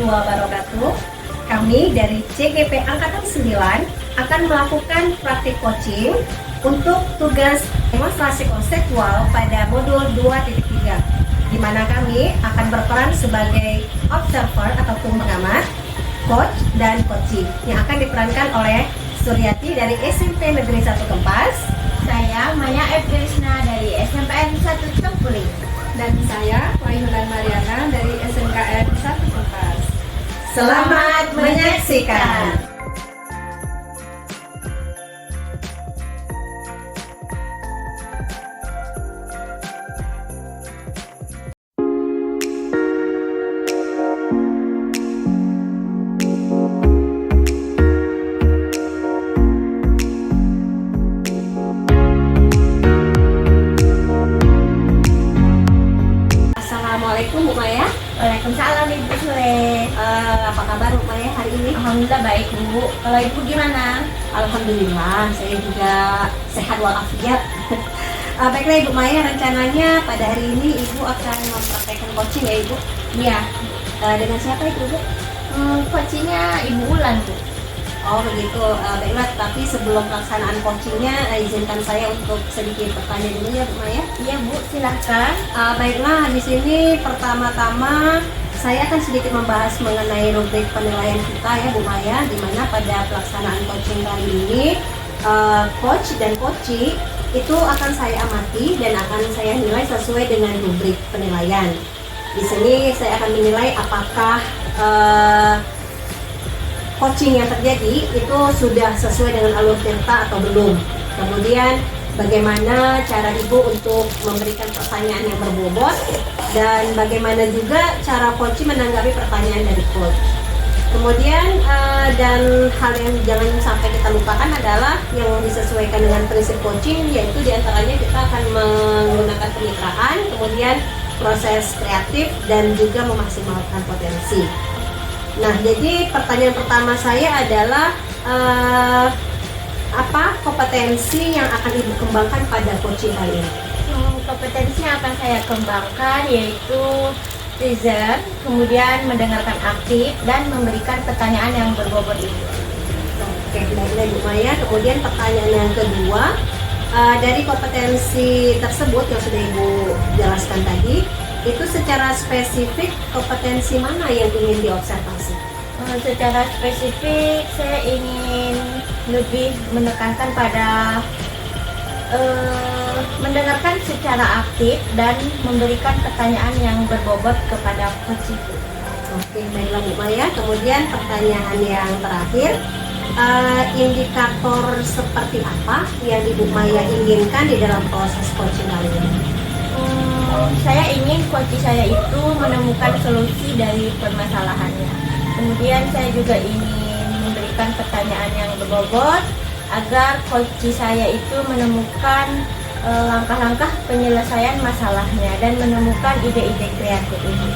warahmatullahi wabarakatuh. Kami dari CGP Angkatan 9 akan melakukan praktik coaching untuk tugas demonstrasi konseptual pada modul 2.3, di mana kami akan berperan sebagai observer ataupun pengamat, coach dan coaching yang akan diperankan oleh Suryati dari SMP Negeri 1 Kempas. Saya Maya F. Krishna dari SMPN 1 Cengkuring. Dan saya Wahyulan Mariana dari SMKN 1 Kempas. Selamat menyaksikan. Assalamualaikum Bu Maya. Waalaikumsalam Ibu Sule. Apa kabar Bu Maya hari ini? Alhamdulillah baik Bu. Kalau Ibu gimana? Alhamdulillah, saya juga sehat walafiat. Baiklah Ibu Maya, rencananya pada hari ini Ibu akan mempraktekkan coaching ya Ibu? Iya. Dengan siapa itu Bu? Coachingnya Ibu Ulan Bu. Oh begitu, baiklah. Tapi sebelum pelaksanaan coachingnya, izinkan saya untuk sedikit bertanya dulu ya Bu Maya. Iya Bu, silahkan. Baiklah, di sini pertama-tama saya akan sedikit membahas mengenai rubrik penilaian kita ya Bu Maya, di mana pada pelaksanaan coaching kali ini coach dan coachee itu akan saya amati dan akan saya nilai sesuai dengan rubrik penilaian. Di sini saya akan menilai apakah coaching yang terjadi itu sudah sesuai dengan alur cerita atau belum. Kemudian bagaimana cara Ibu untuk memberikan pertanyaan yang berbobot, dan bagaimana juga cara coaching menanggapi pertanyaan dari coach. Kemudian dan hal yang jangan sampai kita lupakan adalah yang disesuaikan dengan prinsip coaching, yaitu diantaranya kita akan menggunakan kemitraan, kemudian proses kreatif dan juga memaksimalkan potensi. Nah, jadi pertanyaan pertama saya adalah apa kompetensi yang akan Ibu kembangkan pada coaching kali ini? Kompetensi yang akan saya kembangkan yaitu listen, kemudian mendengarkan aktif dan memberikan pertanyaan yang berbobot itu. Oke, baiklah Bu Maya. Kemudian pertanyaan yang kedua, dari kompetensi tersebut yang sudah Ibu jelaskan tadi, itu secara spesifik kompetensi mana yang ingin diobservasi? Secara spesifik saya ingin lebih menekankan pada mendengarkan secara aktif dan memberikan pertanyaan yang berbobot kepada coach itu. Oke, baiklah Bu Maya. Kemudian pertanyaan yang terakhir, indikator seperti apa yang Ibu Maya inginkan di dalam proses coaching kali ini? Saya ingin coach saya itu menemukan solusi dari permasalahannya. Kemudian saya juga ingin memberikan pertanyaan yang berbobot agar coach saya itu menemukan langkah-langkah penyelesaian masalahnya dan menemukan ide-ide kreatif ini.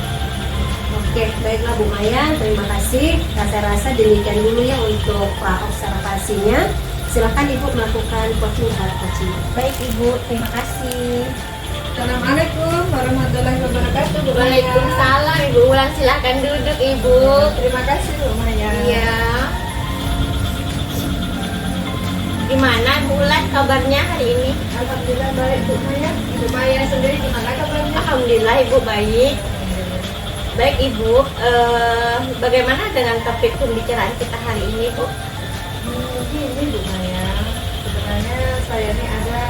Oke, baiklah Bu Maya, terima kasih. Saya rasa demikian dulu ya untuk observasinya. Silakan Ibu melakukan coaching terhadap coaching. Baik Ibu, terima kasih. Assalamualaikum warahmatullahi wabarakatuh Bu Maya. Waalaikumsalam Ibu Ulan, silahkan duduk Ibu. Terima kasih Bu Maya. Iya. Gimana Bu Ulan kabarnya hari ini? Alhamdulillah baik Bu Maya. Bu Maya sendiri gimana kabarnya? Alhamdulillah Ibu baik. Baik Ibu, bagaimana dengan topik pembicaraan kita hari ini Bu? Ini Bu Maya, sebenarnya saya ini ada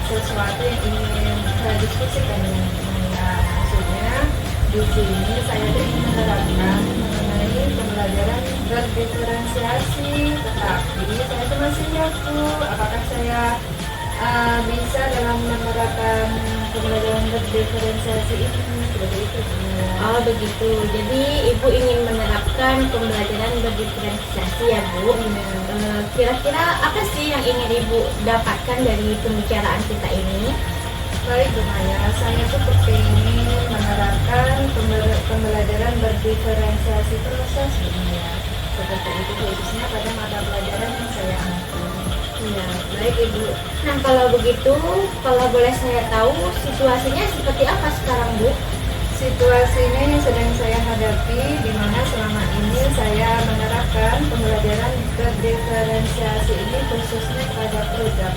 sesuatu yang ingin saya diskusikan dengan Bu Maya. Maksudnya di sini saya ingin menerapkan mengenai pembelajaran berdiferensiasi, tetapi saya itu masih ragu apakah saya bisa dalam menerapkan pembelajaran berdiferensiasi ini, seperti itu Bu Maya. Oh begitu, jadi Ibu ingin menerapkan pembelajaran berdiferensiasi ya Bu. Kira-kira apa sih yang ingin Ibu dapatkan dari pembicaraan kita ini? Baik Bu Maya, saya tuh kepingin menerapkan pembelajaran berdiferensiasi proses Bu Maya. Seperti itu khususnya pada mata pelajaran yang saya ambil. Ya, baik Ibu. Nah kalau begitu, kalau boleh saya tahu situasinya seperti apa sekarang Bu? situasi ini sedang saya hadapi, di mana selama ini saya menerapkan pembelajaran berdiferensiasi ini khususnya pada produk.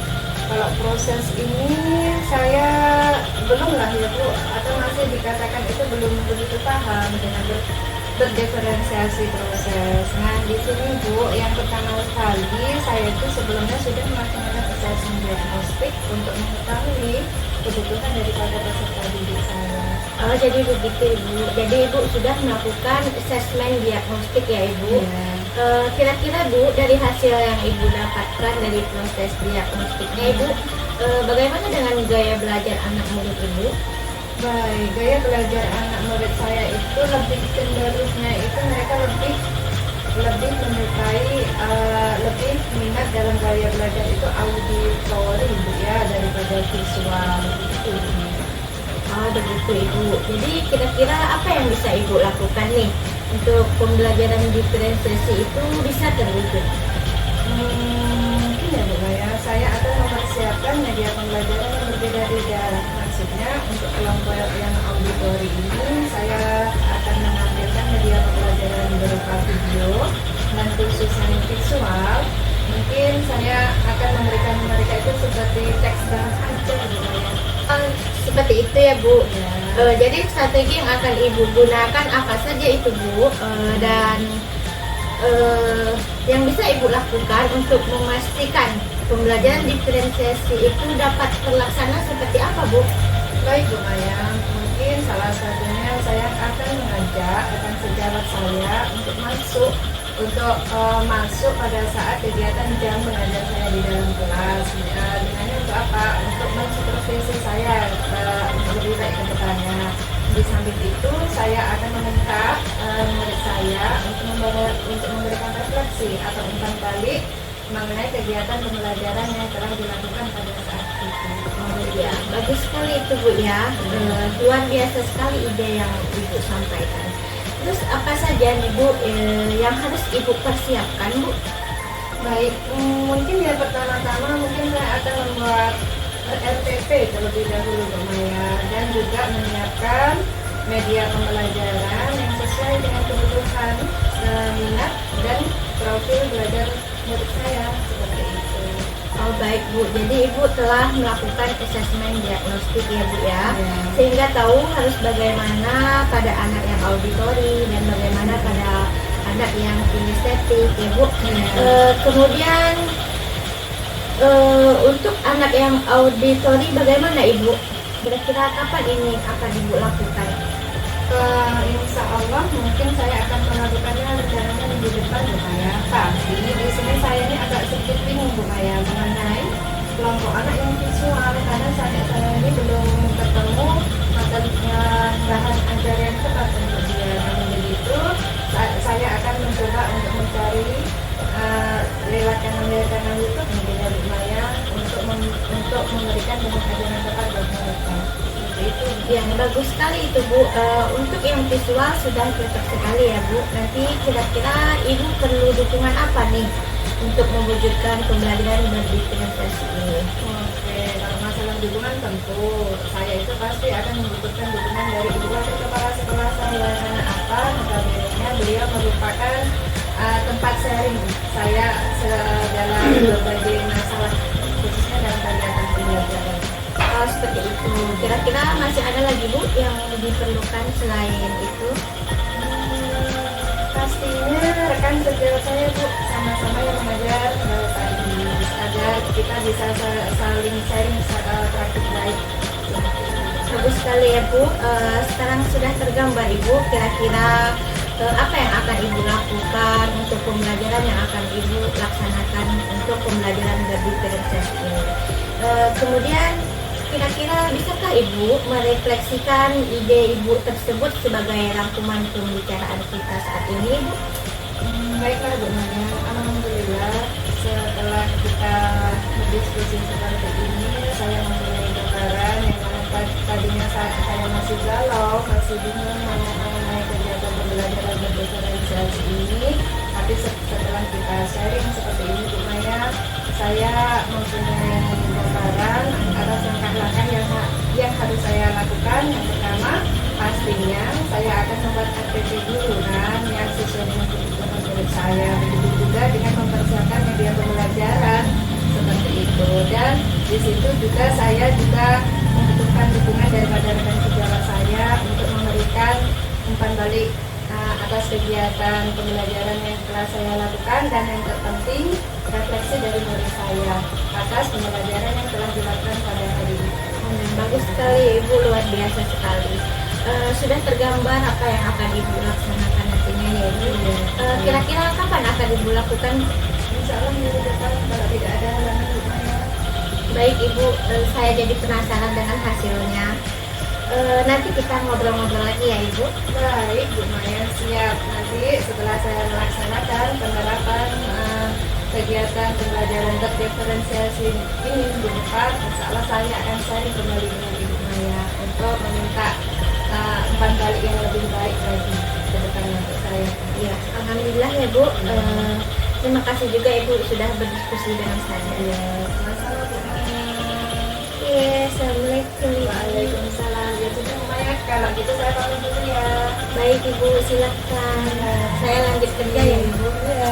Kalau proses ini saya belum lah ya Bu, atau masih dikatakan itu belum begitu paham dengan berdiferensiasi proses. Nah di sini Bu, yang pertama kali saya itu sebelumnya sudah melaksanakan assessment diagnostik untuk mengetahui kebutuhan daripada peserta didik saya. Oh, jadi begitu Ibu. Jadi Ibu sudah melakukan asesmen diagnostik ya Ibu. Ya. Kira-kira Bu, dari hasil yang Ibu dapatkan dari proses diagnostiknya Ibu, bagaimana dengan gaya belajar anak murid Ibu? Baik, gaya belajar anak murid saya itu lebih cenderungnya itu mereka lebih menyukai lebih minat dalam gaya belajar itu auditori Bu ya daripada visual itu. Oh begitu Ibu. Jadi kira-kira apa yang bisa Ibu lakukan nih untuk pembelajaran diferensiasi itu bisa terwujud? Mungkin ya Bu ya, saya akan mempersiapkan media pembelajaran yang berbeda-beda. Maksudnya untuk kelompok yang auditori ini saya akan menampilkan media pembelajaran berupa video dan khusus yang visual. Mungkin saya akan memberikan mereka itu seperti teks dan aja Bu ya. Seperti itu ya Bu. Ya. Jadi strategi yang akan Ibu gunakan apa saja itu Bu, dan yang bisa Ibu lakukan untuk memastikan pembelajaran diferensiasi itu dapat terlaksana seperti apa Bu? Baik Bu Maya, mungkin salah satunya saya akan mengajak rekan sejawat saya untuk masuk pada saat kegiatan jam mengajar saya di dalam kelas. Dengannya untuk apa? Untuk mensupervisi saya untuk lebih baik ke depannya. Di samping itu saya akan meminta murid saya untuk memberikan refleksi atau umpan balik mengenai kegiatan pembelajaran yang telah dilakukan pada saat itu. Oh ya, bagus sekali itu Bu ya. Luar biasa sekali ide yang Ibu sampaikan. Terus apa saja nih Bu yang harus Ibu persiapkan Bu? Baik, mungkin yang pertama-tama mungkin saya akan membuat RTP terlebih dahulu Bu Maya, dan juga menyiapkan media pembelajaran yang sesuai dengan kebutuhan, minat dan profil belajar murid saya seperti itu. Oh baik Bu, jadi Ibu telah melakukan asesmen diagnostik ya Bu ya, Ya. sehingga tahu harus bagaimana pada anak yang auditori dan bagaimana pada anak yang kinestetik ya Bu. Kemudian untuk anak yang auditori bagaimana Ibu? Kira-kira kapan ini akan Ibu lakukan? Insya Allah mungkin saya akan melakukannya rencananya minggu depan Bu Maya. Tapi di sini saya ini agak sedikit bingung Bu Maya mengenai kelompok anak yang visual, karena saya ini belum ketemu bahan ajar yang tepat untuk dia. Namun begitu saya akan mencoba untuk mencari lewat kanal YouTube mungkin ya Bu Maya untuk memberikan bahan ajar yang tepat buat mereka. Itu Yang bagus sekali itu Bu. Untuk yang visual sudah cocok sekali ya Bu. Nanti kira-kira Ibu perlu dukungan apa nih untuk mewujudkan pembelajaran berdiferensiasi ini? Oke, kalau masalah dukungan tentu saya itu pasti akan membutuhkan dukungan dari ibu wakil kepala sekolah saya. Karena apa? Notabene beliau merupakan tempat sharing saya dalam berbagai masalah, khususnya dalam kegiatan pembelajaran. Oh, seperti itu. Kira-kira masih ada lagi Bu yang diperlukan selain itu? Pastinya rekan sejawat saya Bu, sama-sama yang mengajar tadi, agar kita bisa saling sharing praktik baik. Bagus sekali ya Bu. Sekarang sudah tergambar Ibu kira-kira apa yang akan Ibu lakukan untuk pembelajaran yang akan Ibu laksanakan untuk pembelajaran berdiferensiasi ini. Kemudian kira-kira bisakah Ibu merefleksikan ide Ibu tersebut sebagai rangkuman pembicaraan kita saat ini Bu? Baiklah Bu Maya, alhamdulillah setelah kita berdiskusi seperti ini, saya mempunyai gambaran yang mana tadinya saya masih galau, masih bingung mengenai kegiatan pembelajaran berdiferensiasi ini. Tapi setelah kita sharing seperti ini Bu Maya, saya mempunyai gambaran atas langkah-langkah yang harus saya lakukan. Yang pertama, pastinya PP dulu kan yang sesuai dengan kebutuhan murid saya. Begitu juga dengan mempersiapkan media pembelajaran seperti itu. Dan di situ juga saya juga membutuhkan dukungan daripada rekan sejawat saya untuk memberikan umpan balik atas kegiatan pembelajaran yang telah saya lakukan, dan yang terpenting refleksi dari murid saya atas pembelajaran yang telah dilakukan pada hari ini. Bagus sekali Ibu, luar biasa sekali. Sudah tergambar apa yang akan Ibu laksanakan nantinya ya Ibu. Kira-kira kapan akan Ibu lakukan? Insya Allah minggu depan kalau tidak ada halangan lumayan. Baik Ibu, saya jadi penasaran dengan hasilnya. Nanti kita ngobrol-ngobrol lagi ya Ibu. Baik, Bu Maya, siap. Nanti setelah saya melaksanakan penerapan kegiatan pembelajaran berdiferensiasi ini minggu depan, insya Allah saya akan sharing kembali dengan Ibu Maya untuk meminta umpan balik yang lebih baik lagi ke depannya untuk saya. Ya, alhamdulillah ya Bu. Terima kasih juga Ibu sudah berdiskusi dengan saya. Ya, masalah Bu Maya. Assalamualaikum. Waalaikumsalam. Ya sudah Bu Maya, kalau gitu saya pamit dulu ya. Baik Ibu, silakan. Saya lanjut kerja ya Ibu. Ya.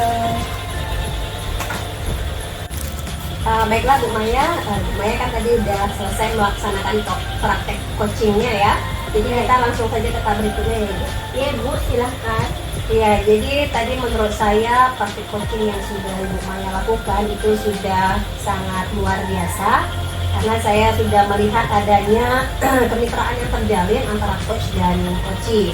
Baiklah Bu Maya, Bu Maya kan tadi udah selesai melaksanakan praktek coachingnya ya. Jadi kita langsung saja ke tahap berikutnya ya Bu. Iya Bu, silahkan. Iya, jadi tadi menurut saya praktek coaching yang sudah Ibu Maya lakukan itu sudah sangat luar biasa. Karena saya sudah melihat adanya kemitraan yang terjalin antara coach dan coachee.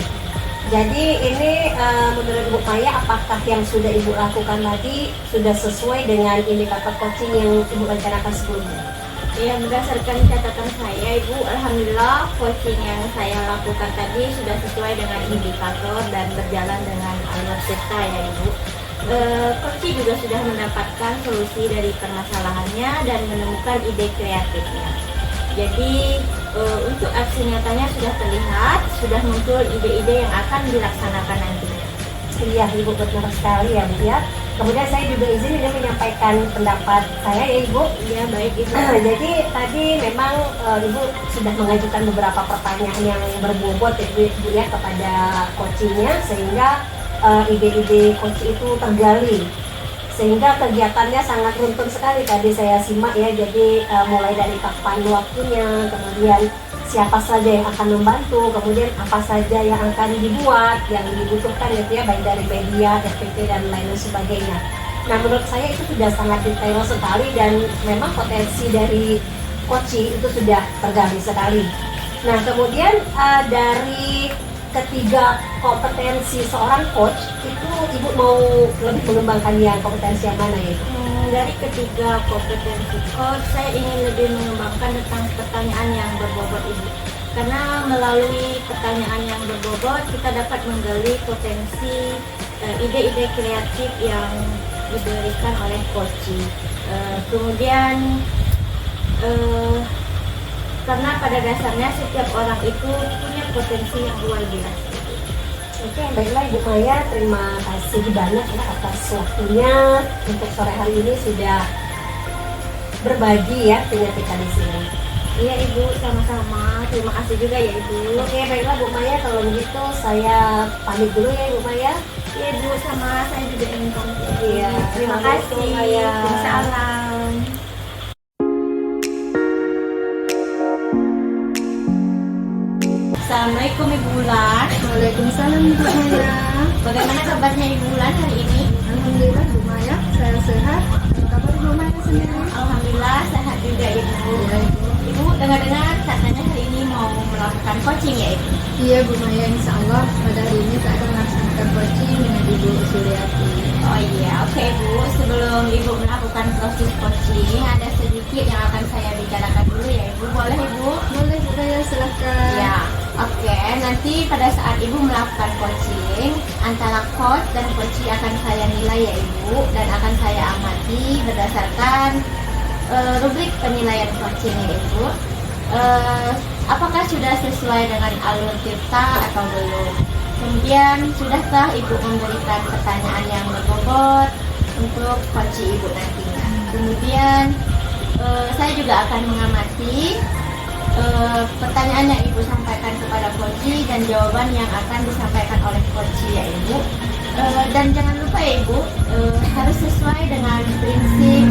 Jadi ini menurut Ibu Maya, apakah yang sudah Ibu lakukan tadi sudah sesuai dengan indikator coaching yang Ibu rencanakan sebelumnya? Ya, berdasarkan catatan saya Ibu, alhamdulillah coaching yang saya lakukan tadi sudah sesuai dengan indikator dan berjalan dengan alur cerita ya Ibu. Coaching juga sudah mendapatkan solusi dari permasalahannya dan menemukan ide kreatifnya. Jadi untuk aksi nyatanya sudah terlihat, sudah muncul ide-ide yang akan dilaksanakan nantinya. Iya Ibu, benar sekali ya Bu ya. Kemudian saya juga izin ini menyampaikan pendapat saya ya Ibu. Ya baik Ibu. Jadi tadi memang Ibu sudah mengajukan beberapa pertanyaan yang berbobot ya Bu ya kepada coachingnya, sehingga ide-ide coach itu tergali. Sehingga kegiatannya sangat runtun sekali tadi saya simak ya. Jadi mulai dari kapan waktunya, kemudian siapa saja yang akan membantu, kemudian apa saja yang akan dibuat, yang dibutuhkan gitu ya, baik dari media, FPT dan lain sebagainya. Nah menurut saya itu sudah sangat detail sekali, dan memang potensi dari coaching itu sudah tergali sekali. Nah kemudian dari ketiga kompetensi seorang coach itu Ibu mau lebih mengembangkan yang kompetensi yang mana ya? Dari ketiga kompetensi coach, saya ingin lebih mengembangkan tentang pertanyaan yang berbobot Ibu. Karena melalui pertanyaan yang berbobot kita dapat menggali potensi ide-ide kreatif yang diberikan oleh coaching. Kemudian karena pada dasarnya setiap orang itu punya potensi yang luar biasa. Oke, baiklah Ibu Maya, terima kasih banyak ya atas waktunya untuk sore hari ini sudah berbagi ya dengan kita di sini. Iya Ibu, sama-sama. Terima kasih juga ya Ibu. Oke, baiklah Bu Maya, kalau begitu saya pamit dulu ya Ibu Maya. Iya Ibu, sama saya juga ingin pamit. Iya, Terima kasih. Bu Maya. Salam. Assalamualaikum Ibu Bulan. Waalaikumsalam Bu Maya. Bagaimana kabarnya Ibu Bulan hari ini? Alhamdulillah Bu Maya, saya sehat. Kabar Bu Maya sendiri? Alhamdulillah sehat juga Ibu. Ya, Ibu. Ibu dengar-dengar katanya hari ini mau melakukan coaching ya Ibu? Iya Bu Maya, insya Allah pada hari ini saya akan melaksanakan coaching dengan Ibu Suryati. Oh iya, oke Ibu. Sebelum Ibu melakukan proses coaching, ada sedikit yang akan saya bicarakan dulu ya Ibu. Boleh Ibu? Boleh Bu Maya, silahkan. Ya, oke. Nanti pada saat Ibu melakukan coaching, antara coach dan coachee akan saya nilai ya Ibu, dan akan saya amati berdasarkan rubrik penilaian coaching ya Ibu. Apakah sudah sesuai dengan alur cerita atau belum? Kemudian, sudahkah Ibu memberikan pertanyaan yang berbobot untuk coachee Ibu nantinya? Kemudian, saya juga akan mengamati pertanyaan yang Ibu sampaikan kepada Koci dan jawaban yang akan disampaikan oleh Koci ya Ibu. Dan jangan lupa ya Ibu, harus sesuai dengan prinsip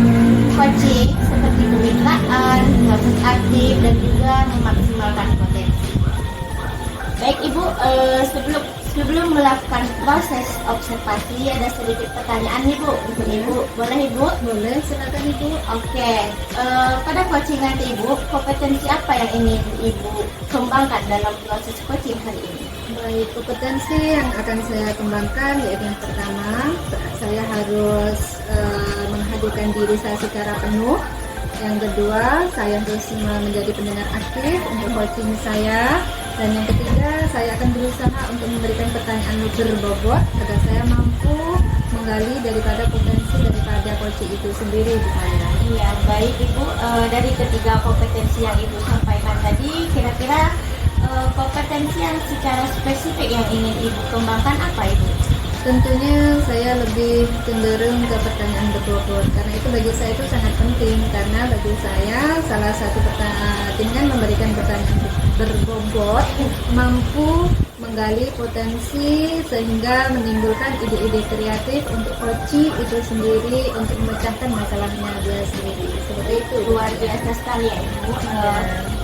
coaching seperti kemitraan, harus aktif dan juga memaksimalkan potensi. Baik Ibu, sebelum melakukan proses observasi ada sedikit pertanyaan nih Bu untuk Ibu. Boleh Ibu? Boleh, silakan Ibu. Oke, pada coaching nanti Ibu, kompetensi apa yang ingin Ibu kembangkan dalam proses coaching hari ini? Baik, kompetensi yang akan saya kembangkan yaitu yang pertama, saya harus menghadirkan diri saya secara penuh. Yang kedua, saya harus menjadi pendengar aktif untuk coaching saya. Dan yang ketiga, saya akan berusaha untuk memberikan pertanyaan berbobot agar saya mampu menggali daripada potensi daripada coaching itu sendiri di saya. Iya, baik Ibu. Dari ketiga kompetensi yang Ibu sampaikan tadi, kira-kira kompetensi yang secara spesifik yang ingin Ibu kembangkan apa Ibu? Tentunya saya lebih cenderung ke pertanyaan berbobot karena itu bagi saya itu sangat penting, karena bagi saya salah satu dengan memberikan pertanyaan berbobot mampu menggali potensi sehingga menimbulkan ide-ide kreatif untuk coach itu sendiri untuk memecahkan masalahnya dia sendiri. Seperti itu. Luar biasa sekali ya Ibu.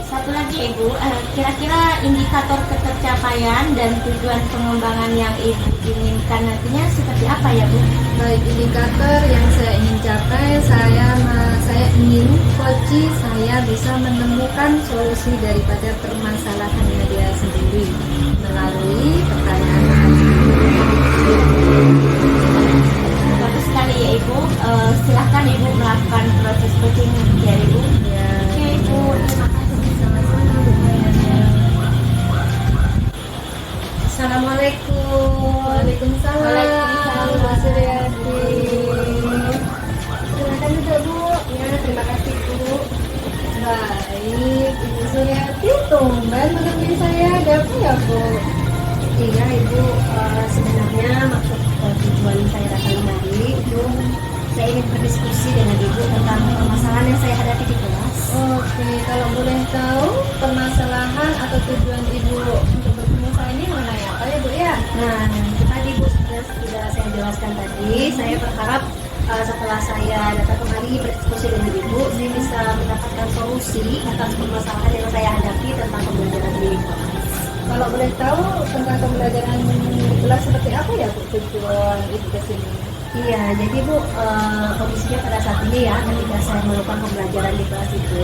Satu lagi Ibu, kira-kira indikator ketercapaian dan tujuan pengembangan yang Ibu inginkan nantinya seperti apa ya Bu? Baik, indikator yang saya ingin capai, saya ingin coach saya bisa menemukan solusi daripada permasalahannya dia sendiri melalui pertanyaan. Bagus sekali ya Ibu. Silahkan Ibu melakukan proses coaching ya Ibu. Ya. Oke Ibu, terima kasih. Assalamualaikum. Waalaikumsalam. Waalaikumsalam. Bu Suryati. Silakan duduk Bu. Ya, terima kasih Bu. Baik, Ibu Suryati, tumben menemui saya. Ada apa ya Bu? Iya Ibu, sebenarnya maksud tujuan saya datang kemari itu saya ingin berdiskusi dengan Ibu tentang permasalahan yang saya hadapi di kelas. Oke, kalau boleh tahu permasalahan atau tujuan Ibu untuk bertemu saya ini mana ya? Apa ya Bu ya? Nah, itu tadi Bu sudah saya jelaskan tadi. Saya berharap setelah saya datang kemari berdiskusi dengan Ibu, saya bisa mendapatkan solusi atas permasalahan yang saya hadapi tentang pembelajaran di kelas. Kalau boleh tahu tentang pembelajaran di kelas seperti apa ya Bu tujuan Ibu ke sini? Iya, jadi Bu, kondisinya pada saat ini ya, ketika saya melakukan pembelajaran di kelas itu,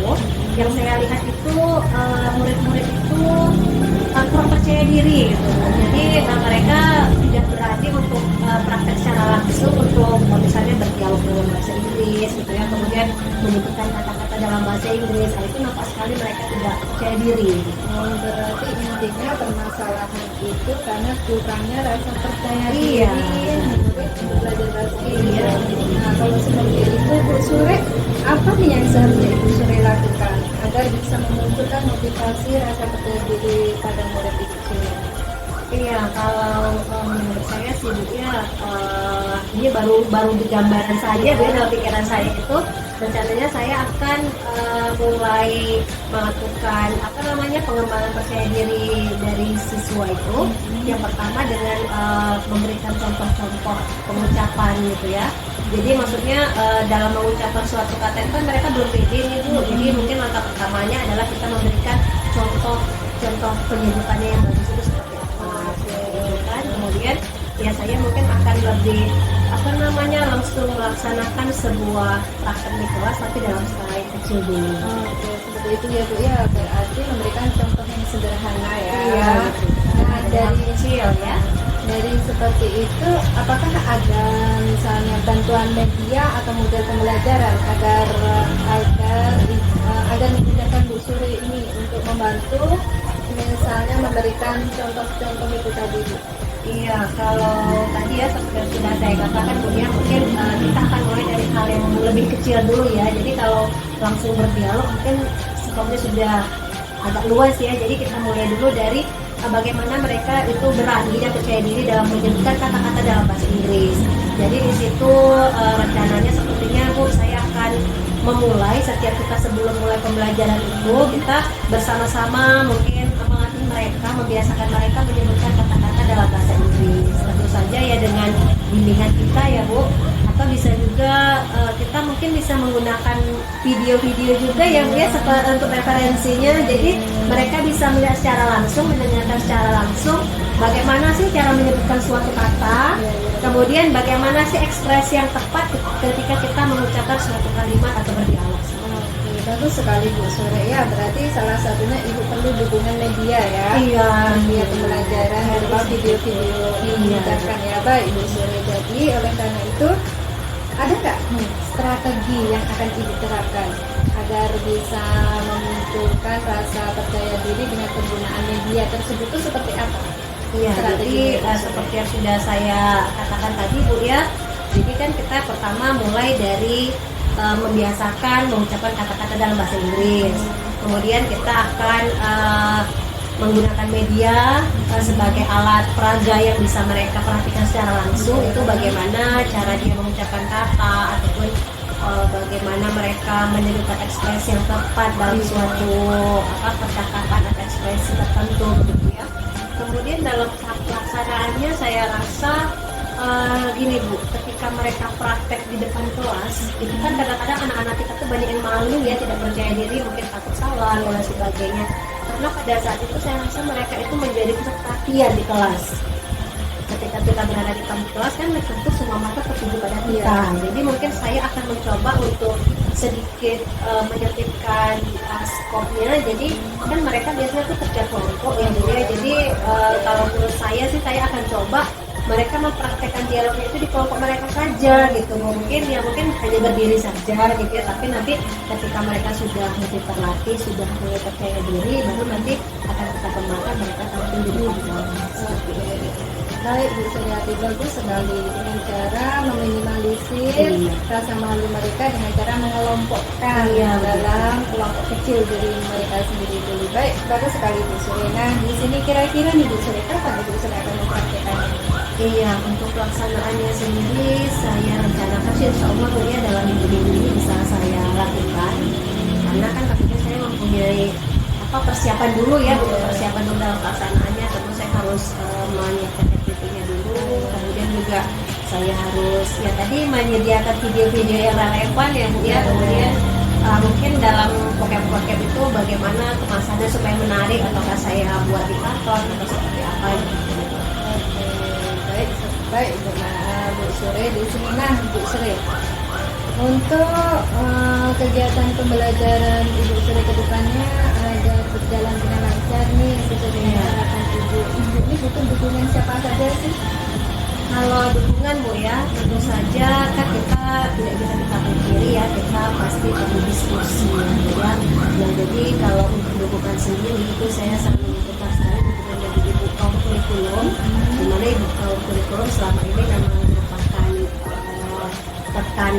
yang saya lihat itu murid-murid itu kurang percaya diri gitu. Jadi mereka tidak berani untuk praktek secara langsung untuk misalnya berdialog dalam bahasa Inggris gitu ya, kemudian menyebutkan kata-kata dalam bahasa Inggris. Hal itu nampak sekali mereka tidak percaya diri. Berarti intinya permasalahan itu karena kurangnya rasa percaya Iya. diri murid untuk belajar bahasa Inggris. Iya. Nah, kalau seperti itu Bu Sure, apa nih yang seharusnya Ibu Sure lakukan agar bisa memunculkan motivasi rasa percaya diri pada murid Ibu Sure? Iya, kalau menurut saya sih Bu ya, ini baru di gambaran saja Bu ya, dalam pikiran saya itu rencananya saya akan mulai melakukan pengembangan percaya diri dari siswa itu. Yang pertama dengan memberikan contoh-contoh pengucapan gitu ya. Jadi maksudnya dalam mengucapkan suatu kata itu kan mereka belum pede nih Bu. Jadi mungkin langkah pertamanya adalah kita memberikan contoh penyebutannya yang bagus itu seperti apa gitu kan. Kemudian ya saya mungkin akan lebih langsung melaksanakan sebuah praktek di kelas tapi dalam skala yang kecil dulu. Oke, seperti itu ya Bu ya, berarti memberikan contoh yang sederhana ya. Iya, Nah, dari kecil ya. dari seperti itu, apakah ada misalnya bantuan media atau model pembelajaran agar memudahkan Bu Suri ini untuk membantu misalnya memberikan contoh-contoh itu tadi Bu? Iya, kalau tadi ya seperti yang sudah saya katakan Bu ya, mungkin kita akan mulai dari hal yang lebih kecil dulu ya. Jadi kalau langsung berdialog mungkin skopnya sudah agak luas ya. Jadi kita mulai dulu dari bagaimana mereka itu berani dan percaya diri dalam menyebutkan kata-kata dalam bahasa Inggris. Jadi di situ rencananya sepertinya Bu saya akan memulai setiap kita sebelum mulai pembelajaran itu kita bersama-sama mungkin melatih mereka, membiasakan mereka menyebutkan kata-kata dalam bahasa Inggris. Tentu saja ya dengan bimbingan kita ya Bu, atau bisa juga kita mungkin bisa menggunakan video-video juga ya Bu ya untuk referensinya. Jadi mereka bisa melihat secara langsung, mendengarkan secara langsung bagaimana sih cara menyebutkan suatu kata, kemudian bagaimana sih ekspresi yang tepat ketika kita mengucapkan suatu kalimat atau berdialog. Oke, bagus sekali Bu Sure ya. Berarti salah satunya Ibu perlu dukungan media ya. Iya, Media pembelajaran berupa video-video mengajarkan ya. Baik Bu Sure. Jadi oleh karena itu ada nggak strategi yang akan Ibu terapkan agar bisa memunculkan rasa percaya diri dengan penggunaan media tersebut itu seperti apa? Iya, Strategi jadi seperti yang sudah saya katakan tadi Bu ya. Jadi kan kita pertama mulai dari membiasakan mengucapkan kata-kata dalam bahasa Inggris. Kemudian kita akan menggunakan media sebagai alat peraga yang bisa mereka perhatikan secara langsung. Itu bagaimana cara dia mengucapkan kata ataupun bagaimana mereka menyebutkan ekspresi yang tepat dalam suatu percakapan atau ekspresi tertentu begitu ya. Kemudian dalam tahap pelaksanaannya saya rasa gini Bu, ketika mereka praktek di depan kelas, itu kan kadang-kadang anak-anak kita tuh banyak yang malu ya, tidak percaya diri, mungkin takut salah dan sebagainya. Karena pada saat itu saya rasa mereka itu menjadi pusat perhatian di kelas. Ketika kita berada di tamu kelas kan tentu semua mata tertuju pada kita. Jadi mungkin saya akan mencoba untuk sedikit menyetipkan skopnya. Jadi kan mereka biasanya tuh kerja kelompok ya Bu ya. Jadi kalau menurut saya sih saya akan coba mereka mempraktekkan dialognya itu di kelompok mereka saja gitu. Mungkin hanya berdiri saja gitu ya. Tapi nanti ketika mereka sudah mulai terlatih, sudah mulai percaya diri, baru nanti akan kita kembangkan mereka tampil di depan kelas. Baik Bu Suryati, bagus sekali dengan cara meminimalisir rasa malu mereka dengan cara mengelompokkan dalam kelompok kecil dari mereka sendiri dulu. Baik, bagus sekali Bu Surya. Nah, di sini kira-kira nih Bu Surya, kapan Bu Surya akan mempraktekannya? Iya, untuk pelaksanaannya sendiri saya rencanakan sih insya Allah Bu ya dalam minggu-minggu ini bisa saya lakukan. Karena kan tentunya saya mempunyai persiapan dulu ya, persiapan dulu dalam pelaksanaannya. Tentu saya harus menyiapkan FTP-nya dulu, kemudian juga saya harus ya tadi menyediakan video-video yang relevan ya Bu ya. Kemudian mungkin dalam vocab itu bagaimana kemasannya supaya menarik, apakah saya buat di karton atau seperti apa gitu. Baik Bu Sure, di sini Bu Sure. Untuk kegiatan pembelajaran Ibu Sure ke depannya agar berjalan dengan lancar nih sesuai dengan harapan Ibu. Ibu ini butuh dukungan siapa saja sih? Kalau dukungan Bu ya, tentu saja kan kita tidak bisa kita pungkiri ya, kita pasti perlu diskusi ya. Jadi kalau untuk dukungan sendiri itu saya sangat membutuhkan sekali dukungan dari Ibu Kaum Kurikulum, di mana Ibu Kaum Kurikulum selama ini memang merupakan rekan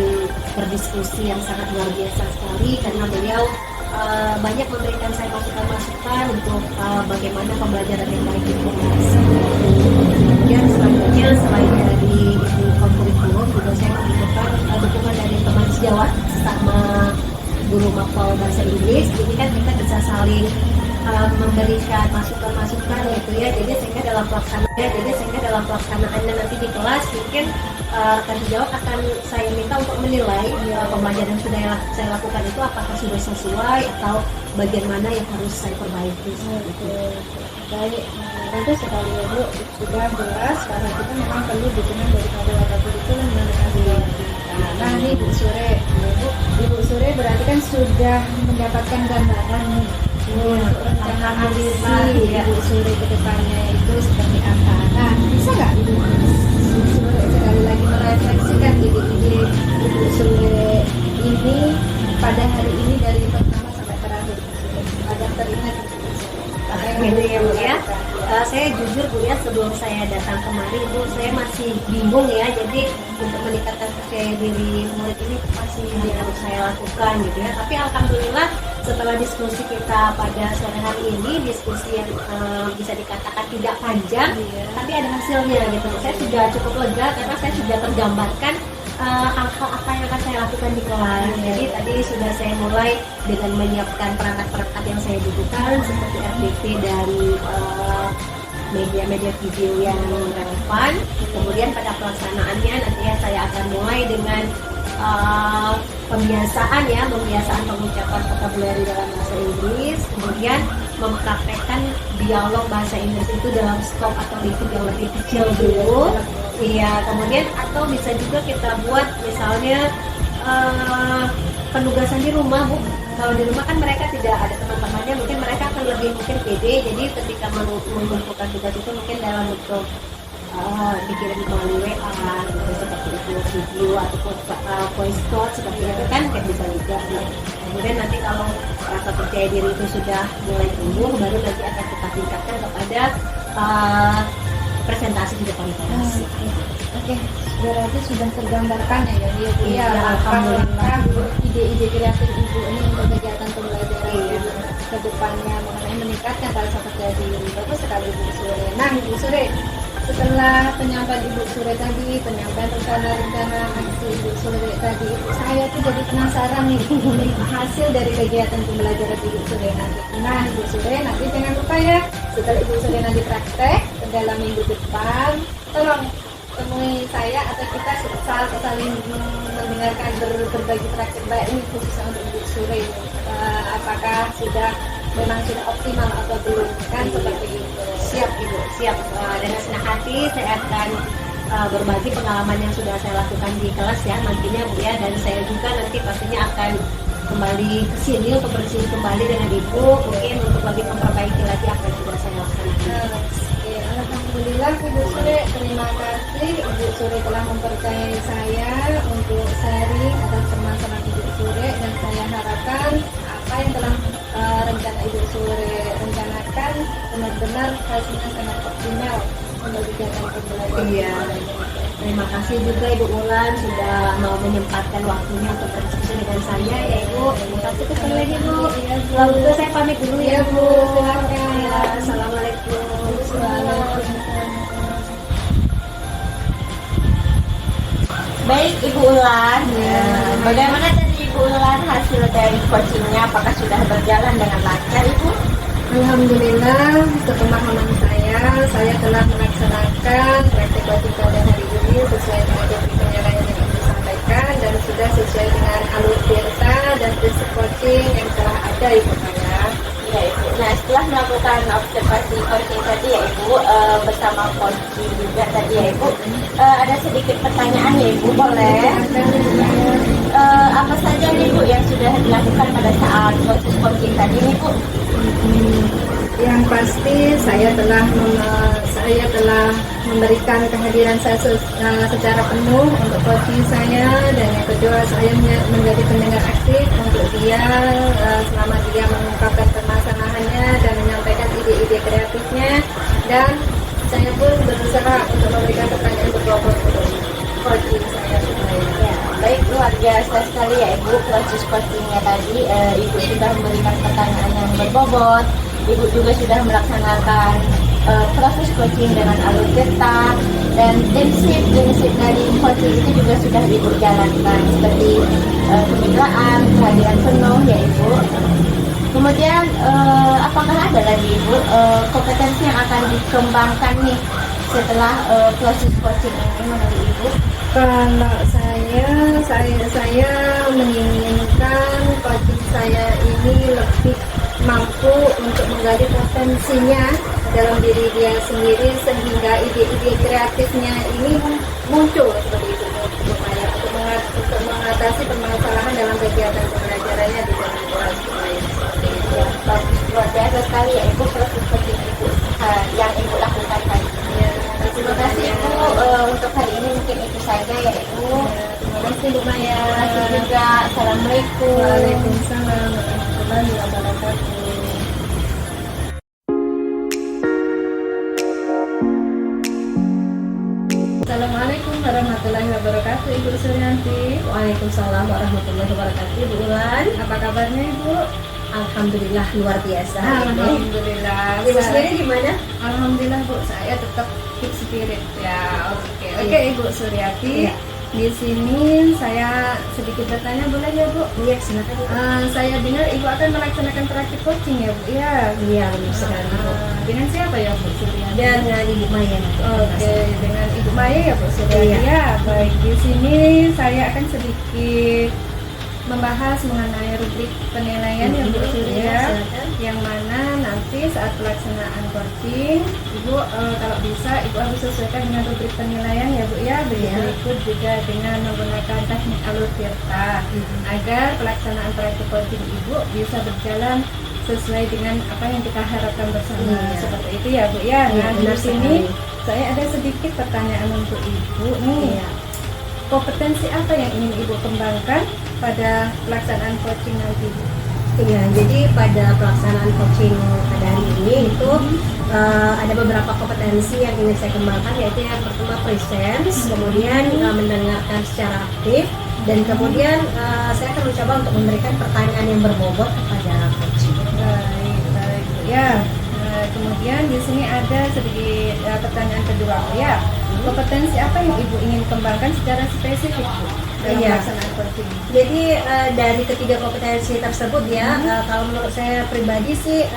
berdiskusi yang sangat luar biasa sekali, karena beliau banyak memberikan saya masukan-masukan untuk bagaimana pembelajaran yang baik itu. Kemudian selanjutnya selain dari kurikulum juga saya membutuhkan dukungan dari teman sejawat sama guru mapel bahasa Inggris. Jadi kan kita bisa saling memberikan masukan-masukan gitu ya. Jadi sehingga dalam pelaksanaannya nanti di kelas mungkin rekan sejawat akan saya minta untuk menilai pembelajaran yang sudah saya lakukan itu apakah sudah sesuai atau bagian mana yang harus saya perbaiki. Baik, bagus sekali ya Bu, sudah jelas karena kita memang perlu dukungan daripada wadah kurikulum dan rekan sejawat kita. Nah ini Bu Sure, Ibu Sure berarti kan sudah mendapatkan gambaran nih rencana ambisi Ibu Sure ke depannya itu seperti apa. Nah, bisa nggak Ibu Sure sekali lagi merefleksikan ide-ide Ibu Sure ini pada hari ini dari pertama sampai terakhir agar teringat Gitu ya Bu ya. Saya jujur Bu ya, sebelum saya datang kemari Bu, saya masih bingung ya. Jadi untuk meningkatkan percaya diri murid ini masih harus saya lakukan gitu ya. Tapi alhamdulillah setelah diskusi kita pada sore hari ini, diskusi yang bisa dikatakan tidak panjang, tapi ada hasilnya gitu. Saya sudah cukup lega karena saya sudah tergambarkan hal-hal apa yang akan saya lakukan di kelas. Jadi tadi sudah saya mulai dengan menyiapkan perangkat-perangkat yang saya butuhkan seperti RDP dan media-media video yang relevan. Kemudian pada pelaksanaannya nantinya saya akan mulai dengan pembiasaan pengucapan vocabulary dalam bahasa Inggris, kemudian mempraktekkan dialog bahasa Inggris itu dalam skop atau lingkup yang lebih kecil dulu. Iya, kemudian atau bisa juga kita buat misalnya penugasan di rumah, Bu. Kalau di rumah kan mereka tidak ada teman-temannya, mungkin mereka akan lebih pede. Jadi ketika mengumpulkan tugas itu mungkin dalam bentuk dikirim melalui WA gitu, seperti itu, video ataupun voice note seperti itu kan bisa juga. Kemudian nanti kalau rasa percaya diri itu sudah mulai tumbuh, baru nanti akan kita tingkatkan kepada presentasi di depan kelas. Oke, berarti sudah tergambarkan ya Bu ya, alhamdulillah. Ide-ide kreatif Ibu ini untuk kegiatan pembelajaran Ibu ke depannya mengenai meningkatkan rasa percaya diri. Bagus sekali Ibu Sure. Nah Ibu Sure, setelah penyampaian Ibu Sure tadi, penyampaian rencana aksi Ibu Sure tadi, saya tuh jadi penasaran nih hasil dari kegiatan pembelajaran Ibu Sure nanti. Nah Ibu Sure nanti jangan lupa ya, setelah Ibu Sure nanti praktek dalam minggu depan, tolong temui saya atau kita saling mendengarkan berbagi praktek baik ini khususnya untuk Ibu Sure. Apakah memang sudah optimal atau belum, kan seperti itu. Siap Ibu, siap. Dengan senang hati saya akan berbagi pengalaman yang sudah saya lakukan di kelas ya nantinya Bu ya, dan saya juga nanti pastinya akan kembali ke sini untuk berdiskusi kembali dengan Ibu, mungkin untuk lebih memperbaiki lagi apa yang sudah saya lakukan. Alhamdulillah Ibu Sure, terima kasih Ibu Sure telah mempercayai saya untuk sharing atas permasalahan Ibu Sure, dan saya harapkan apa yang telah rencana Ibu Sure rencanakan benar-benar hasilnya sangat optimal untuk kegiatan pembelajaran. Iya. Terima kasih juga Ibu Ulan sudah mau menyempatkan waktunya untuk berdiskusi dengan saya ya Ibu. Terima kasih sekali lagi Bu. Kalau gitu saya pamit dulu ya Bu. Silakan. Ya, Assalamualaikum. Baik Ibu Ulan, bagaimana tadi Ibu Ulan hasil dari coachingnya? Apakah sudah berjalan dengan lancar Ibu? Alhamdulillah, sepemahaman saya telah melaksanakan praktek coaching pada hari ini sesuai dengan penyelenggaraan yang Ibu sampaikan dan sudah sesuai dengan alur delta dan prinsip coaching yang telah ada Ibu saya. Ya Ibu. Nah setelah melakukan observasi coaching tadi ya Ibu, bersama coaching juga tadi ya Ibu, ada sedikit pertanyaan ya Ibu, boleh? Apa saja nih Bu yang sudah dilakukan pada saat proses coaching tadi nih Bu? Yang pasti saya telah memberikan kehadiran saya secara penuh untuk coaching saya, dan yang kedua saya menjadi pendengar aktif untuk dia selama dia mengungkapkan permasalahannya dan menyampaikan ide-ide kreatifnya, dan saya pun berusaha untuk memberikan pertanyaan berbobot untuk coaching saya supaya Baik, luar biasa sekali ya Ibu proses coachingnya tadi. Ibu sudah memberikan pertanyaan yang berbobot, Ibu juga sudah melaksanakan proses coaching dengan alur cetak, dan prinsip dari coaching itu juga sudah Ibu jalankan seperti kemitraan, kehadiran penuh ya Ibu. Kemudian apakah ada lagi Ibu kompetensi yang akan dikembangkan nih setelah proses coaching ini menurut Ibu? Kalau saya menginginkan coaching saya ini lebih mampu untuk menggali potensinya dalam diri dia sendiri, sehingga ide-ide kreatifnya ini muncul seperti itu untuk mengatasi permasalahan dalam kegiatan pembelajarannya di dalam kelas. Luar biasa sekali ya Ibu proses coaching Ibu yang Ibu lakukan tadi. Terima kasih Ibu untuk hari ini, mungkin itu saja ya Ibu. Terima kasih Bu Maya. Terima kasih juga. Assalamualaikum. Waalaikumsalam warahmatullahi wabarakatuh. Assalamualaikum warahmatullahi wabarakatuh Ibu Suryanti. Waalaikumsalam warahmatullahi wabarakatuh Ibu Ulan. Apa kabarnya Ibu? Alhamdulillah luar biasa. Alhamdulillah. Ibu sendiri gimana? Alhamdulillah Bu, saya tetap keep spirit ya. Oke Ibu Suryati. Iya. di sini saya sedikit bertanya boleh ya Bu? Iya, silakan. Saya dengar Ibu akan melaksanakan praktik coaching ya Bu? Ya. Iya, benar sekali, Bu. Dengan siapa ya Bu Suryani? Dengan Ibu Maya. Oke, dengan Ibu Maya ya Bu Suryani. Iya. Ya, baik. Di sini saya akan sedikit membahas mengenai rubrik penilaian ya Bu Surya, silakan. yang mana nanti saat pelaksanaan coaching Ibu kalau bisa Ibu harus sesuaikan dengan rubrik penilaian ya Bu ya, begitu ikut juga dengan menggunakan teknik alur tirta agar pelaksanaan praktik coaching Ibu bisa berjalan sesuai dengan apa yang kita harapkan bersama. Iya. Seperti itu ya Bu ya. Iya, Nah, di benar sini sekali. saya ada sedikit pertanyaan untuk Ibu nih. Iya. Kompetensi apa yang ingin Ibu kembangkan pada pelaksanaan coaching nanti? Iya, jadi pada pelaksanaan coaching pada hari ini itu ada beberapa kompetensi yang ingin saya kembangkan, yaitu yang pertama presence, kemudian mendengarkan secara aktif, dan kemudian saya akan mencoba untuk memberikan pertanyaan yang berbobot kepada coaching. Baik, baik Bu ya. Kemudian di sini ada sedikit pertanyaan kedua Bu ya. Kompetensi apa yang Ibu ingin kembangkan secara spesifik Bu dalam Iya. pelaksanaan coaching? Jadi dari ketiga kompetensi tersebut ya, kalau menurut saya pribadi sih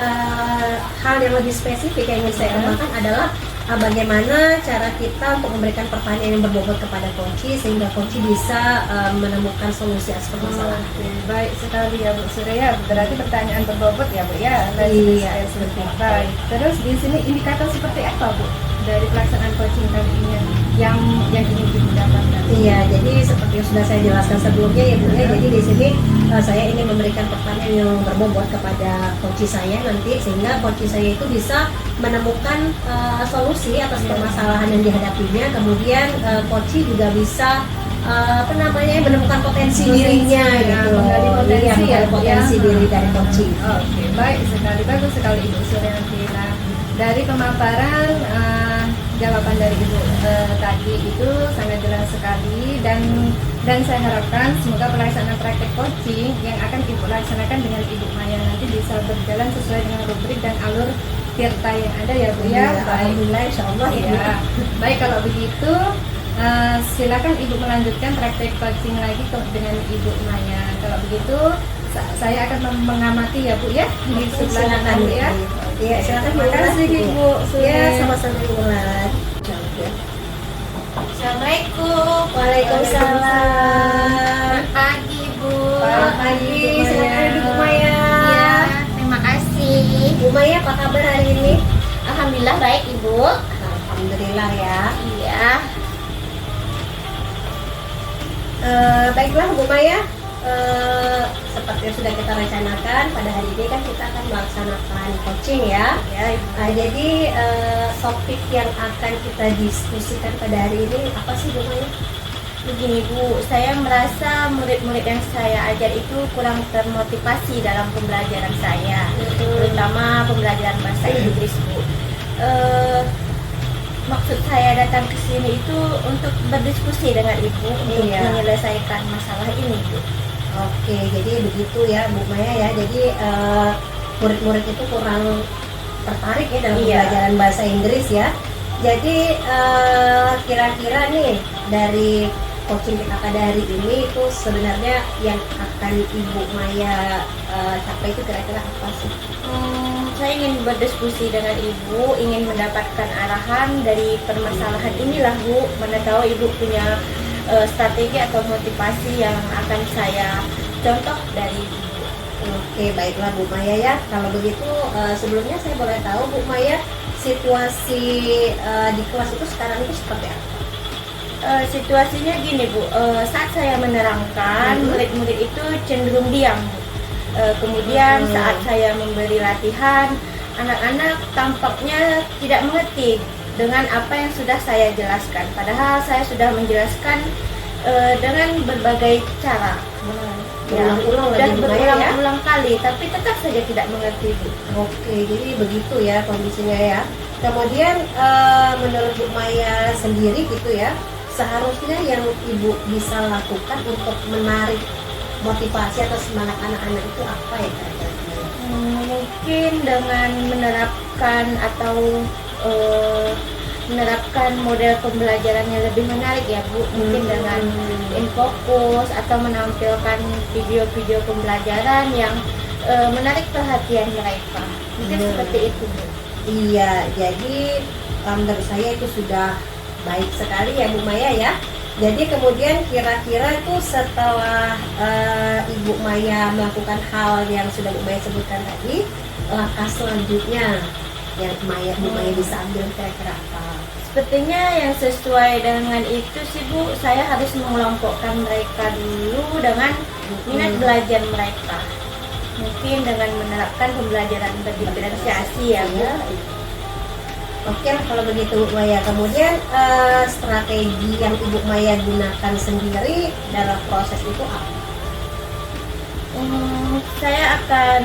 hal yang lebih spesifik yang ingin saya kembangkan adalah bagaimana cara kita untuk memberikan pertanyaan yang berbobot kepada coach sehingga coach bisa menemukan solusi atas permasalahan. Oke, baik sekali ya Bu Surya. Berarti pertanyaan berbobot ya Bu ya. Iya, Spesifik. Baik. Terus di sini indikator seperti apa Bu dari pelaksanaan coaching kali ini yang ingin didapatkan? Iya, jadi seperti yang sudah saya jelaskan sebelumnya ya Bu ya. Jadi di sini saya ingin memberikan pertanyaan yang berbobot kepada coach saya nanti sehingga coach saya itu bisa menemukan solusi atas permasalahan yang dihadapinya. Kemudian coach juga bisa menemukan potensi dirinya gitu. Menggali potensi Iya, menggali ya, potensi ya. diri dari coach. Oke, baik sekali, bagus sekali Ibu Suryanti. Nah, dari pemaparan jawaban dari Ibu tadi itu sangat jelas sekali, dan saya harapkan semoga pelaksanaan praktek coaching yang akan Ibu laksanakan dengan Ibu Maya nanti bisa berjalan sesuai dengan rubrik dan alur tirta yang ada ya Bu ya. Baik. Alhamdulillah, insyaallah Ya. Baik, kalau begitu silakan Ibu melanjutkan praktek coaching lagi dengan Ibu Maya. Kalau begitu saya akan mengamati ya Bu ya di sebelah kanan Bu ya. Iya, silakan. Terima kasih Ibu. Ya, sama-sama Ibu Mulan. Assalamualaikum. Waalaikumsalam. Selamat pagi Bu. Selamat pagi, silakan Ibu Maya. Ya, terima kasih. Bu Maya, apa kabar hari ini? Alhamdulillah baik Ibu. Alhamdulillah ya. Iya. Baiklah Bu Maya, seperti yang sudah kita rencanakan pada hari ini kan kita akan melaksanakan coaching ya. Jadi topik yang akan kita diskusikan pada hari ini apa sih Bu Maya? Begini Bu, saya merasa murid-murid yang saya ajar itu kurang termotivasi dalam pembelajaran saya, terutama pembelajaran bahasa Inggris Bu. Maksud saya datang ke sini itu untuk berdiskusi dengan Ibu untuk menyelesaikan masalah ini Bu. Oke, jadi begitu ya Bu Maya ya. Jadi murid-murid itu kurang tertarik ya dalam pembelajaran bahasa Inggris ya. Jadi kira-kira nih dari coaching kita pada hari ini itu sebenarnya yang akan Ibu Maya capai itu kira-kira apa sih? Saya ingin berdiskusi dengan Ibu, ingin mendapatkan arahan dari permasalahan inilah Bu. Mana tahu Ibu punya strategi atau motivasi yang akan saya contoh dari Ibu. Oke, baiklah Bu Maya ya. Kalau begitu sebelumnya saya boleh tahu Bu Maya situasi di kelas itu sekarang itu seperti apa? Situasinya gini Bu, saat saya menerangkan murid-murid itu cenderung diam Bu. Kemudian saat saya memberi latihan, anak-anak tampaknya tidak mengerti dengan apa yang sudah saya jelaskan. Padahal saya sudah menjelaskan dengan berbagai cara. Berulang-ulang kali, tapi tetap saja tidak mengerti Bu. Oke, jadi begitu ya kondisinya ya. Kemudian menurut Bu Maya sendiri gitu ya, seharusnya yang Ibu bisa lakukan untuk menarik motivasi atau semangat anak-anak itu apa ya kira-kira? Mungkin dengan menerapkan atau menerapkan model pembelajaran yang lebih menarik ya Bu. Mungkin dengan infokus atau menampilkan video-video pembelajaran yang menarik perhatian mereka. Mungkin seperti itu, Bu. Iya, jadi menurut saya itu sudah baik sekali ya Bu Maya ya. Jadi kemudian kira-kira itu setelah Ibu Maya melakukan hal yang sudah Bu Maya sebutkan tadi, langkah selanjutnya yang Bu Maya bisa ambil kira-kira apa? Sepertinya yang sesuai dengan itu sih Bu, saya harus mengelompokkan mereka dulu dengan minat belajar mereka. Mungkin dengan menerapkan pembelajaran berdiferensiasi ya Bu. Iya. Oke lah kalau begitu Bu Maya. Kemudian strategi yang Ibu Maya gunakan sendiri dalam proses itu apa? Saya akan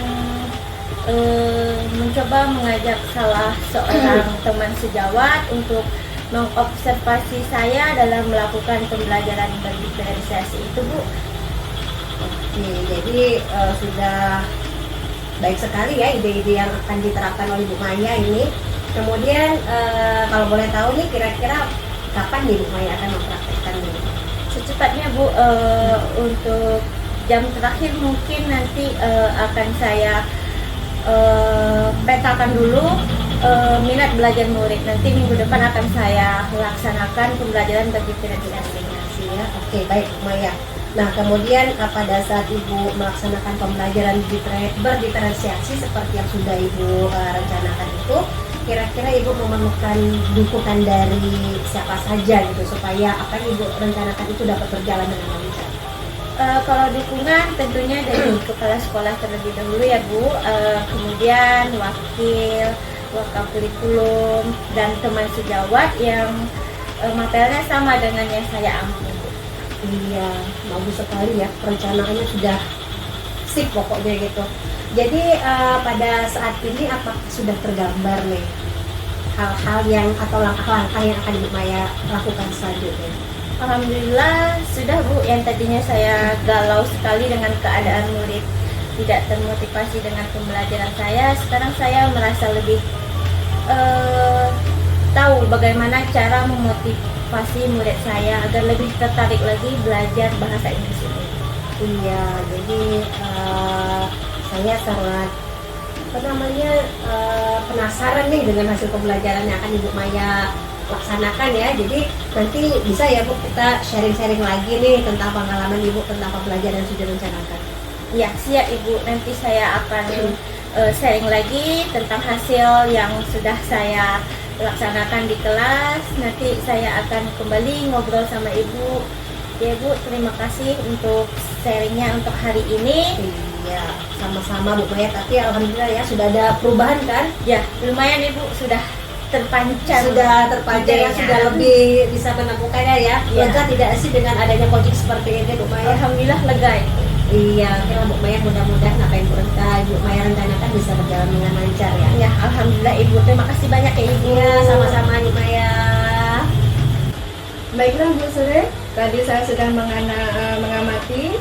mencoba mengajak salah seorang teman sejawat untuk mengobservasi saya dalam melakukan pembelajaran berdiferensiasi itu Bu. Oke, jadi sudah baik sekali ya ide-ide yang akan diterapkan oleh Bu Maya ini. Kemudian kalau boleh tahu nih kira-kira kapan nih Bu Maya akan mempraktekkan ini? Secepatnya Bu, untuk jam terakhir mungkin nanti akan saya petakan dulu minat belajar murid. Nanti minggu depan akan saya laksanakan pembelajaran berdiferensiasi ya. Oke, baik Bu Maya. Nah, kemudian pada saat Ibu melaksanakan pembelajaran berdiferensiasi seperti yang sudah Ibu rencanakan itu, kira-kira Ibu memerlukan dukungan dari siapa saja gitu supaya apa yang Ibu rencanakan itu dapat berjalan dengan lancar? Kalau dukungan tentunya dari kepala sekolah terlebih dahulu ya Bu, kemudian wakil kurikulum dan teman sejawat yang materialnya sama dengan yang saya ambil. Iya, bagus sekali ya, perencanaannya sudah sip pokoknya gitu. Jadi pada saat ini apakah sudah tergambar nih hal-hal yang atau langkah-langkah yang akan Ibu Maya lakukan selanjutnya? Alhamdulillah sudah Bu, yang tadinya saya galau sekali dengan keadaan murid tidak termotivasi dengan pembelajaran saya, sekarang saya merasa lebih tahu bagaimana cara memotivasi murid saya agar lebih tertarik lagi belajar bahasa Inggris ini. Iya, jadi saya sangat penasaran nih dengan hasil pembelajaran yang akan Ibu Maya laksanakan ya. Jadi nanti bisa ya Bu kita sharing-sharing lagi nih tentang pengalaman Ibu tentang pembelajaran yang sudah rencanakan. Ya siap Ibu, nanti saya akan sharing lagi tentang hasil yang sudah saya laksanakan di kelas. Nanti saya akan kembali ngobrol sama Ibu. Ya Bu, terima kasih untuk sharingnya untuk hari ini. Iya, sama-sama Bu Maya. Tapi alhamdulillah ya sudah ada perubahan kan? Ya lumayan Ibu, sudah terpancar ya, sudah lebih bisa menemukannya ya. Lega tidak sih dengan adanya coaching seperti ini Bu Maya? Alhamdulillah lega itu. Iya, kira Bu Maya mudah-mudahan apa yang Ibu Maya rencanakan bisa berjalan dengan lancar ya. Ya, alhamdulillah Ibu. Terima kasih banyak ya Ibu. Iya, sama-sama Bu Maya. Baiklah Bu Sure, tadi saya sudah mengamati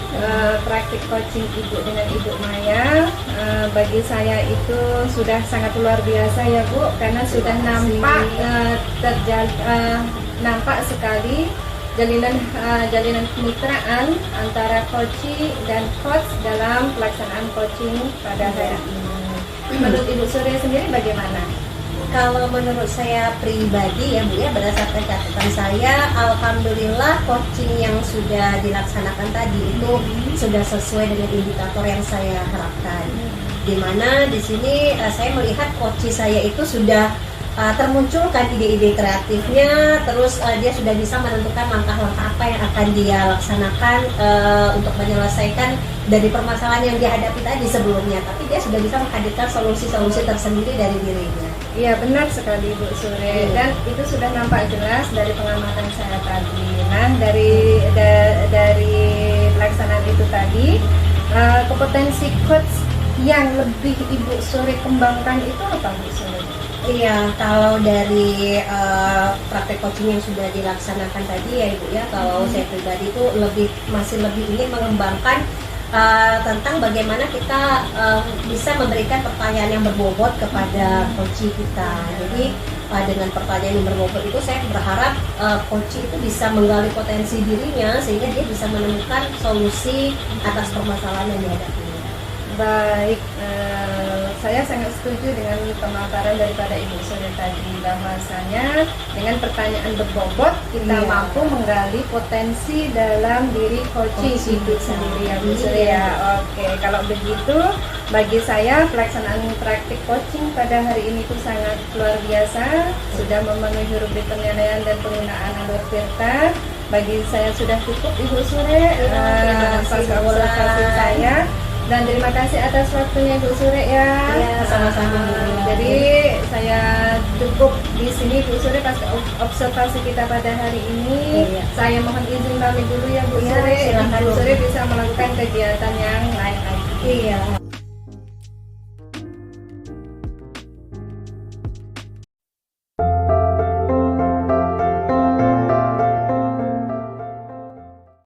praktik coaching Ibu dengan Ibu Maya. Bagi saya itu sudah sangat luar biasa ya Bu, karena sudah nampak sekali jalinan kemitraan antara coach dan coach dalam pelaksanaan coaching pada hari ini. Menurut Ibu Sure sendiri bagaimana? Kalau menurut saya pribadi ya Bu ya, berdasarkan catatan saya, alhamdulillah coaching yang sudah dilaksanakan tadi itu sudah sesuai dengan indikator yang saya harapkan. Dimana di sini saya melihat coach saya itu sudah termunculkan ide-ide kreatifnya, terus dia sudah bisa menentukan langkah-langkah apa yang akan dia laksanakan untuk menyelesaikan dari permasalahan yang dihadapi tadi sebelumnya, tapi dia sudah bisa menghadirkan solusi-solusi tersendiri dari dirinya. Iya benar sekali Bu Sure, dan itu sudah nampak jelas dari pengamatan saya tadi. Nah dari pelaksanaan itu tadi, kompetensi coach yang lebih Ibu Sure kembangkan itu apa Bu Sure? Iya, kalau dari praktek coaching yang sudah dilaksanakan tadi ya Ibu ya, kalau saya pribadi itu masih lebih ingin mengembangkan tentang bagaimana kita bisa memberikan pertanyaan yang berbobot kepada coach kita. Jadi dengan pertanyaan yang berbobot itu, saya berharap coaching itu bisa menggali potensi dirinya sehingga dia bisa menemukan solusi atas permasalahan yang dihadapinya. Baik, saya sangat setuju dengan pemaparan daripada Ibu Sore tadi, bahwasanya dengan pertanyaan berbobot kita Iya. mampu menggali potensi dalam diri coaching Coaching itu bisa. sendiri ya Bu Sore ya. Oke, kalau begitu bagi saya pelaksanaan praktik coaching pada hari ini itu sangat luar biasa, sudah memenuhi rubrik penilaian dan penggunaan alur Tirta. Bagi saya sudah cukup Ibu Sore terima kasih, atas Bu obrolan Sore. saya. Dan terima kasih atas waktunya Ibu Sure ya. Iya, sama-sama, Bu. Jadi saya cukup di sini Bu Sure pas observasi kita pada hari ini. Iya. Saya mohon izin pamit dulu ya Bu Iya, Sure. silakan, Bu Bu. Sure bisa melakukan kegiatan yang lain lagi. Iya.